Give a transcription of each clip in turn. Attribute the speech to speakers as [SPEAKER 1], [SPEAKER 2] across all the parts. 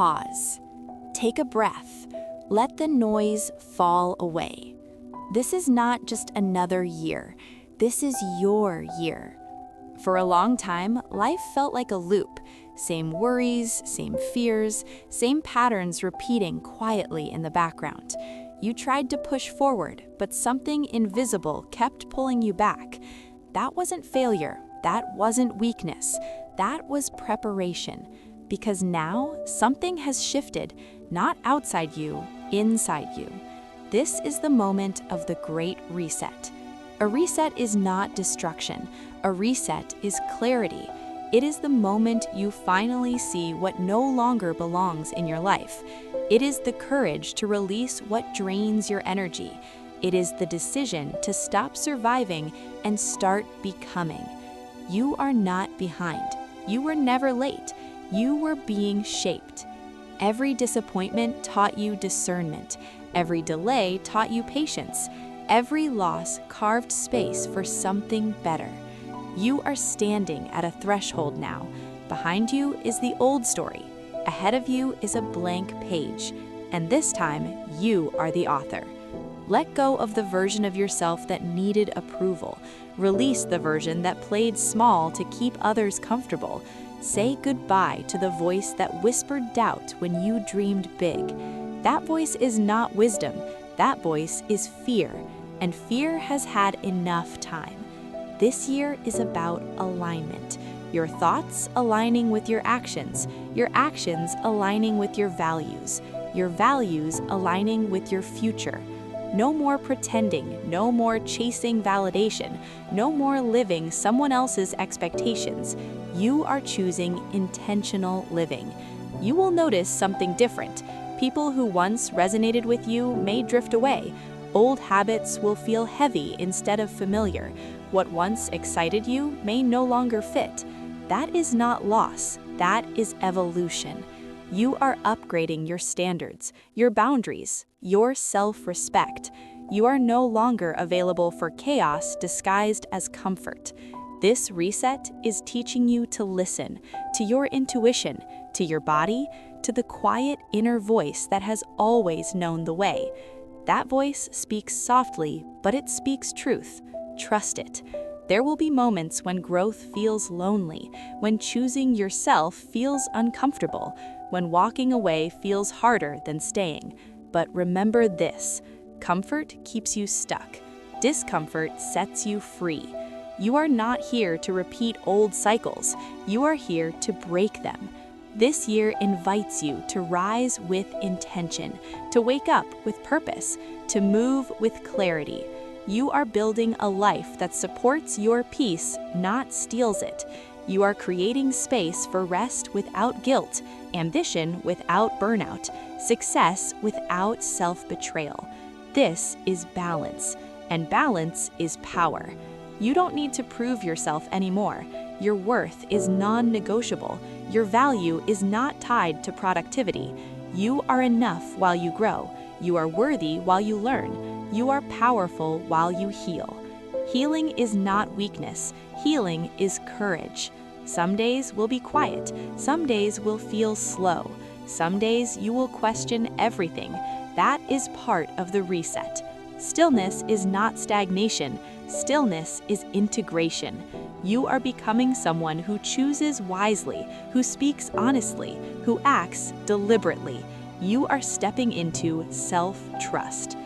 [SPEAKER 1] Pause. Take a breath. Let the noise fall away. This is not just another year. This is your year. For a long time, life felt like a loop. Same worries, same fears, same patterns repeating quietly in the background. You tried to push forward, but something invisible kept pulling you back. That wasn't failure. That wasn't weakness. That was preparation. Because now, something has shifted, not outside you, inside you. This is the moment of the Great Reset. A reset is not destruction. A reset is clarity. It is the moment you finally see what no longer belongs in your life. It is the courage to release what drains your energy. It is the decision to stop surviving and start becoming. You are not behind. You were never late. You were being shaped. Every disappointment taught you discernment. Every delay taught you patience. Every loss carved space for something better. You are standing at a threshold now. Behind you is the old story. Ahead of you is a blank page. And this time, you are the author. Let go of the version of yourself that needed approval. Release the version that played small to keep others comfortable. Say goodbye to the voice that whispered doubt when you dreamed big. That voice is not wisdom. That voice is fear. And fear has had enough time. This year is about alignment. Your thoughts aligning with your actions aligning with your values aligning with your future. No more pretending, no more chasing validation, no more living someone else's expectations. You are choosing intentional living. You will notice something different. People who once resonated with you may drift away. Old habits will feel heavy instead of familiar. What once excited you may no longer fit. That is not loss, that is evolution. You are upgrading your standards, your boundaries, your self-respect. You are no longer available for chaos disguised as comfort. This reset is teaching you to listen to your intuition, to your body, to the quiet inner voice that has always known the way. That voice speaks softly, but it speaks truth. Trust it. There will be moments when growth feels lonely, when choosing yourself feels uncomfortable, when walking away feels harder than staying. But remember this: comfort keeps you stuck. Discomfort sets you free. You are not here to repeat old cycles. You are here to break them. This year invites you to rise with intention, to wake up with purpose, to move with clarity. You are building a life that supports your peace, not steals it. You are creating space for rest without guilt, ambition without burnout, success without self-betrayal. This is balance, and balance is power. You don't need to prove yourself anymore. Your worth is non-negotiable. Your value is not tied to productivity. You are enough while you grow. You are worthy while you learn. You are powerful while you heal. Healing is not weakness. Healing is courage. Some days will be quiet. Some days will feel slow. Some days you will question everything. That is part of the reset. Stillness is not stagnation. Stillness is integration. You are becoming someone who chooses wisely, who speaks honestly, who acts deliberately. You are stepping into self-trust.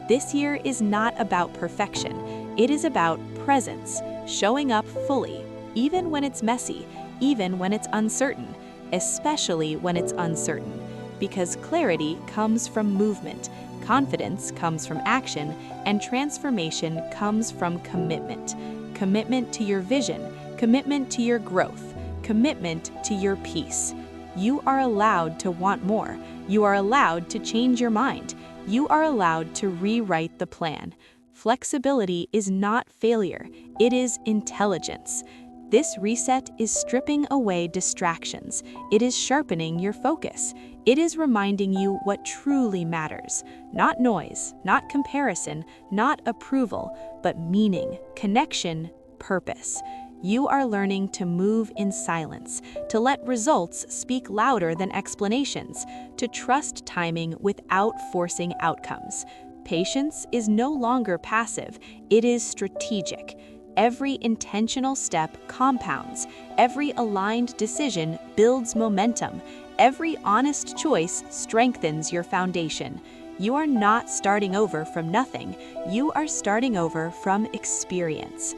[SPEAKER 1] This year is not about perfection. It is about presence, showing up fully, even when it's messy, even when it's uncertain, especially when it's uncertain. Because clarity comes from movement, confidence comes from action, and transformation comes from commitment. Commitment to your vision, commitment to your growth, commitment to your peace. You are allowed to want more. You are allowed to change your mind. You are allowed to rewrite the plan. Flexibility is not failure, it is intelligence. This reset is stripping away distractions. It is sharpening your focus. It is reminding you what truly matters. Not noise, not comparison, not approval, but meaning, connection, purpose. You are learning to move in silence, to let results speak louder than explanations, to trust timing without forcing outcomes. Patience is no longer passive, it is strategic. Every intentional step compounds, every aligned decision builds momentum, every honest choice strengthens your foundation. You are not starting over from nothing, you are starting over from experience.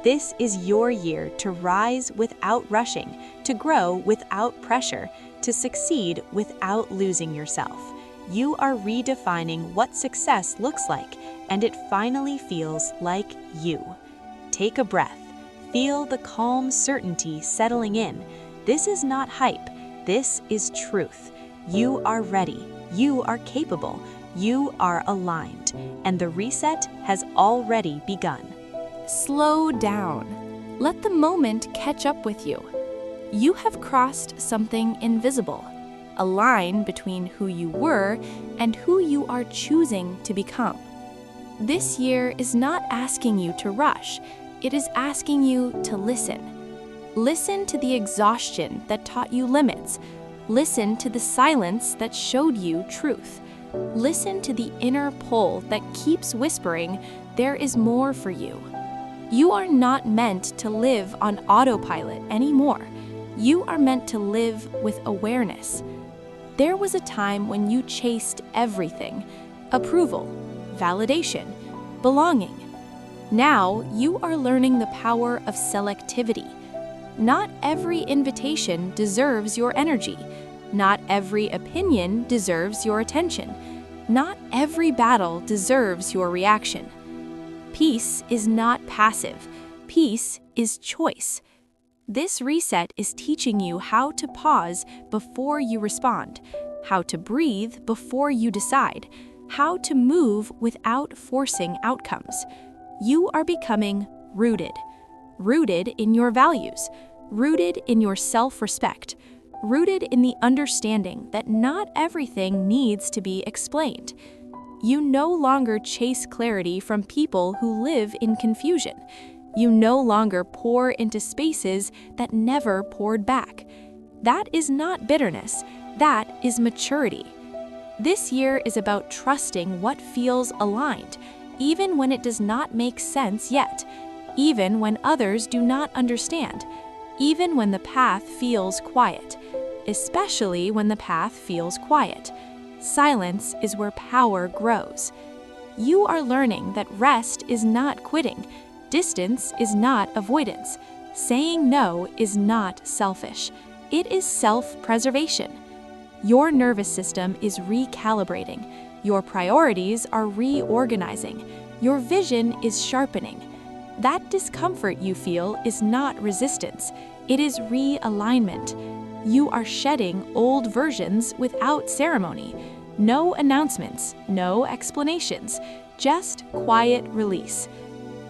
[SPEAKER 1] This is your year to rise without rushing, to grow without pressure, to succeed without losing yourself. You are redefining what success looks like, and it finally feels like you. Take a breath. Feel the calm certainty settling in. This is not hype. This is truth. You are ready. You are capable. You are aligned. And the reset has already begun.
[SPEAKER 2] Slow down. Let the moment catch up with you. You have crossed something invisible, a line between who you were and who you are choosing to become. This year is not asking you to rush. It is asking you to listen. Listen to the exhaustion that taught you limits. Listen to the silence that showed you truth. Listen to the inner pull that keeps whispering, there is more for you. You are not meant to live on autopilot anymore. You are meant to live with awareness. There was a time when you chased everything: approval, validation, belonging. Now you are learning the power of selectivity. Not every invitation deserves your energy. Not every opinion deserves your attention. Not every battle deserves your reaction. Peace is not passive. Peace is choice. This reset is teaching you how to pause before you respond, how to breathe before you decide, how to move without forcing outcomes. You are becoming rooted. Rooted in your values, rooted in your self-respect, rooted in the understanding that not everything needs to be explained. You no longer chase clarity from people who live in confusion. You no longer pour into spaces that never poured back. That is not bitterness, that is maturity. This year is about trusting what feels aligned, even when it does not make sense yet, even when others do not understand, even when the path feels quiet, especially when the path feels quiet. Silence is where power grows. You are learning that rest is not quitting, distance is not avoidance, saying no is not selfish, it is self-preservation. Your nervous system is recalibrating, your priorities are reorganizing, your vision is sharpening. That discomfort you feel is not resistance, it is realignment. You are shedding old versions without ceremony. No announcements, no explanations, just quiet release.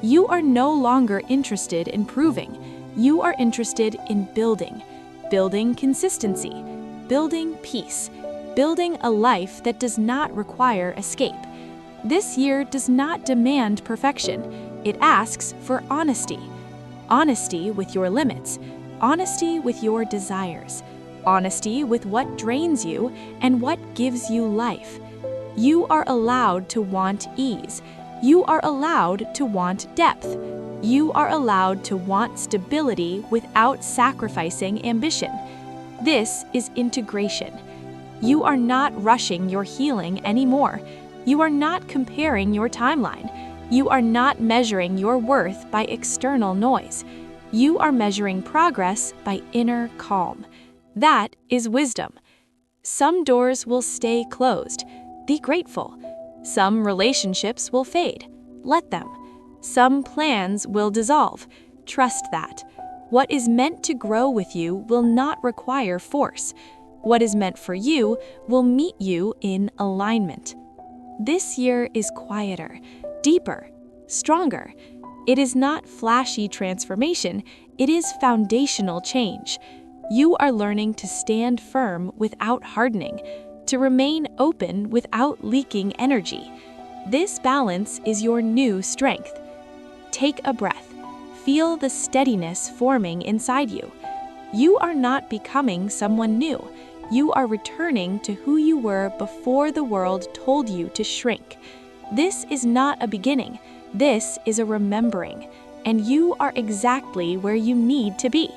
[SPEAKER 2] You are no longer interested in proving. You are interested in building. Building consistency, building peace, building a life that does not require escape. This year does not demand perfection. It asks for honesty. Honesty with your limits. Honesty with your desires. Honesty with what drains you and what gives you life. You are allowed to want ease. You are allowed to want depth. You are allowed to want stability without sacrificing ambition. This is integration. You are not rushing your healing anymore. You are not comparing your timeline. You are not measuring your worth by external noise. You are measuring progress by inner calm. That is wisdom. Some doors will stay closed. Be grateful. Some relationships will fade. Let them. Some plans will dissolve. Trust that. What is meant to grow with you will not require force. What is meant for you will meet you in alignment. This year is quieter, deeper, stronger. It is not flashy transformation, it is foundational change. You are learning to stand firm without hardening, to remain open without leaking energy. This balance is your new strength. Take a breath. Feel the steadiness forming inside you. You are not becoming someone new. You are returning to who you were before the world told you to shrink. This is not a beginning. This is a remembering. And you are exactly where you need to be.